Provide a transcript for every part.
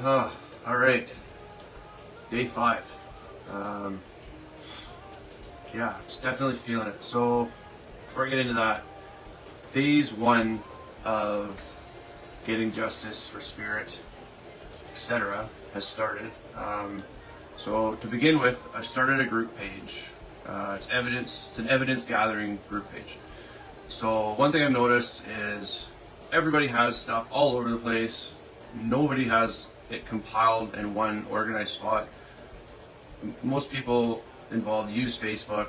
All right, day 5. Yeah, just definitely feeling it. So before I get into that, phase 1 of getting justice for spirit, etc., has started. So to begin with, I started a group page. It's an evidence gathering group page. So one thing I've noticed is everybody has stuff all over the place. Nobody has it compiled in one organized spot. Most people involved use Facebook.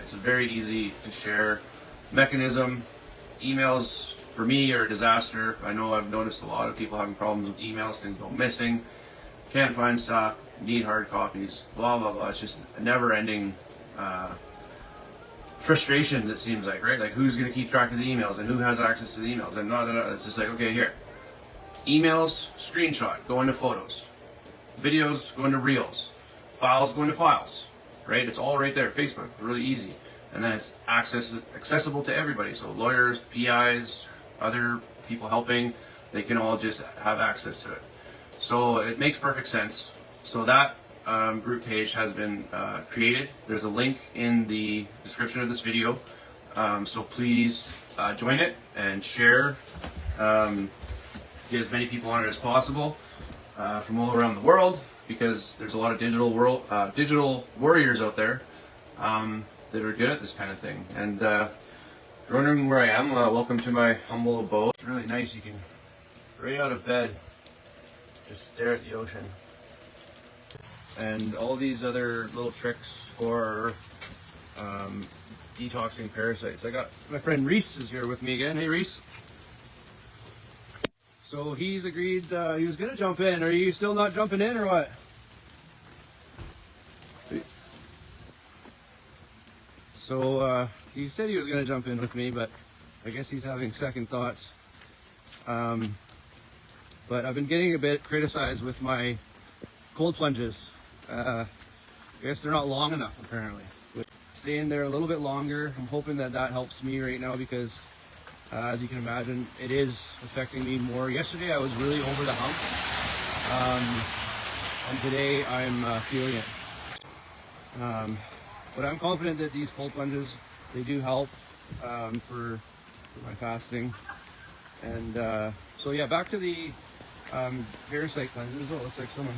It's a very easy to share mechanism. Emails for me are a disaster. I know I've noticed a lot of people having problems with emails, things go missing, can't find stuff, need hard copies, blah blah blah. It's just a never-ending frustrations, it seems like, right? Like, who's going to keep track of the emails and who has access to the emails and not. It's just like, okay, here, emails, screenshot, go into photos, videos, go into reels, files, go into files, right? It's all right there. Facebook, really easy. And then it's accessible to everybody. So lawyers, PIs, other people helping, they can all just have access to it. So it makes perfect sense. So that group page has been created. There's a link in the description of this video. So please join it and share. Get as many people on it as possible from all around the world, because there's a lot of digital warriors out there that are good at this kind of thing. And you're wondering where I am, welcome to my humble abode. It's really nice. You can, right out of bed, just stare at the ocean. And all these other little tricks for detoxing parasites. I got my friend Reese is here with me again. Hey Reese. So he's agreed he was gonna jump in. Are you still not jumping in or what? So he said he was gonna jump in with me, but I guess he's having second thoughts. But I've been getting a bit criticized with my cold plunges. I guess they're not long enough apparently. Staying there a little bit longer. I'm hoping that helps me right now, because as you can imagine, it is affecting me more. Yesterday I was really over the hump, and today I'm feeling it. But I'm confident that these cold plunges, they do help for my fasting. And so yeah, back to the parasite cleanses. Oh, it looks like someone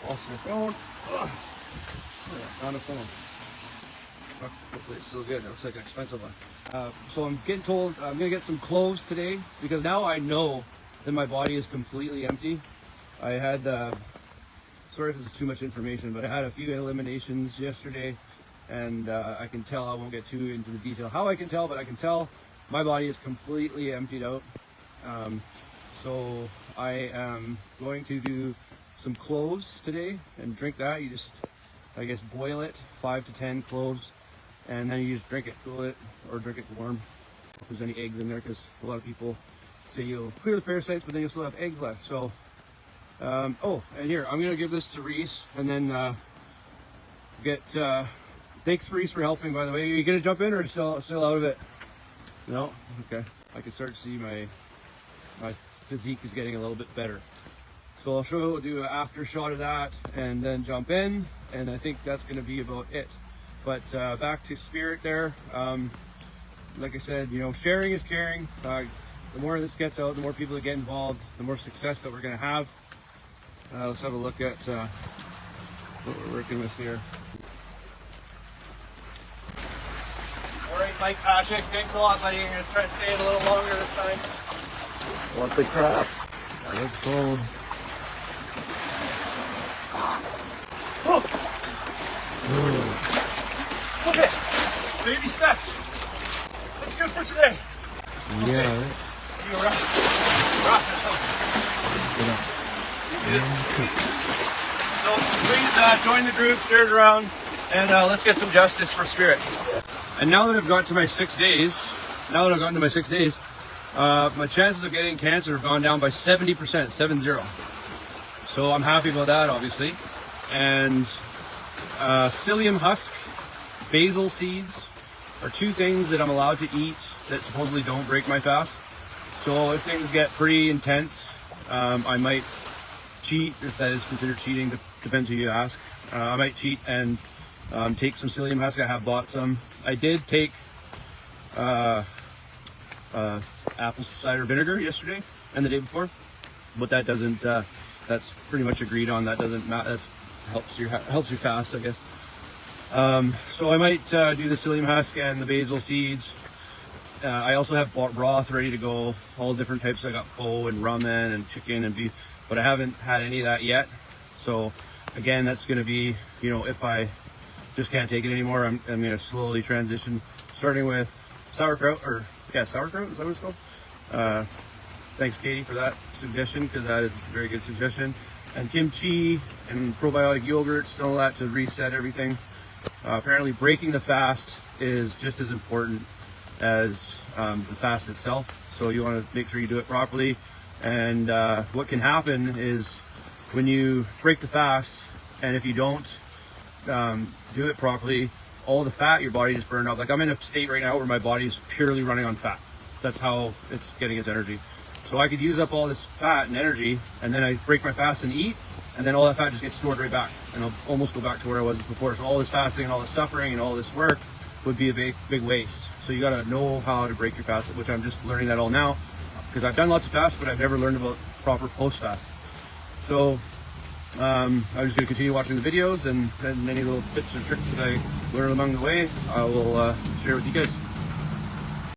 lost their phone. Ugh. Found a phone. Hopefully it's still good. It looks like an expensive one. So I'm getting told I'm gonna get some cloves today, because now I know that my body is completely empty. I had, sorry if this is too much information, but I had a few eliminations yesterday, and I can tell, I won't get too into the detail how I can tell, but I can tell my body is completely emptied out. So I am going to do some cloves today and drink that. You just, I guess, boil it, 5 to 10 cloves, and then you just drink it, cool it, or drink it warm if there's any eggs in there, because a lot of people say you'll clear the parasites, but then you'll still have eggs left. So oh, and here, I'm gonna give this to Reese, and then thanks Reese for helping, by the way. Are you gonna jump in or still out of it? No? Okay. I can start to see my physique is getting a little bit better. So I'll do an after shot of that and then jump in, and I think that's going to be about it. But back to spirit there. Like I said, you know, sharing is caring. The more this gets out, the more people that get involved, the more success that we're going to have. Let's have a look at what we're working with here. All right, Mike Pashik, thanks a lot, buddy. You're going to try to stay in a little longer this time. What the crap? Let's go. Okay, baby steps. That's good for today. Yeah. Okay. You rock. So please join the group, share it around, and let's get some justice for spirit. And now that I've got to my 6 days, my chances of getting cancer have gone down by 70%, 70. So I'm happy about that, obviously. And psyllium husk, basil seeds are 2 things that I'm allowed to eat that supposedly don't break my fast. So if things get pretty intense, I might cheat, if that is considered cheating, depends who you ask. I might cheat and take some psyllium husk. I have bought some. I did take apple cider vinegar yesterday and the day before, but that doesn't. That's pretty much agreed on. That doesn't matter. That helps you fast, I guess. So I might do the psyllium husk and the basil seeds. I also have broth ready to go, all different types. I got pho and ramen and chicken and beef, but I haven't had any of that yet. So again, that's going to be, you know, if I just can't take it anymore, I'm going to slowly transition, starting with sauerkraut, sauerkraut, is that what it's called? Thanks, Katie, for that suggestion, because that is a very good suggestion. And kimchi and probiotic yogurts, all that to reset everything. Apparently breaking the fast is just as important as the fast itself, so you want to make sure you do it properly. And what can happen is when you break the fast, and if you don't do it properly, all the fat your body just burned out. Like I'm in a state right now where my body is purely running on fat. That's how it's getting its energy. So I could use up all this fat and energy, and then I break my fast and eat, and then all that fat just gets stored right back, and I'll almost go back to where I was before. So all this fasting and all this suffering and all this work would be a big waste. So you got to know how to break your fast, which I'm just learning that all now, because I've done lots of fasts, but I've never learned about proper post fast. So I'm just going to continue watching the videos, and any little tips or tricks that I learn along the way, I will share with you guys.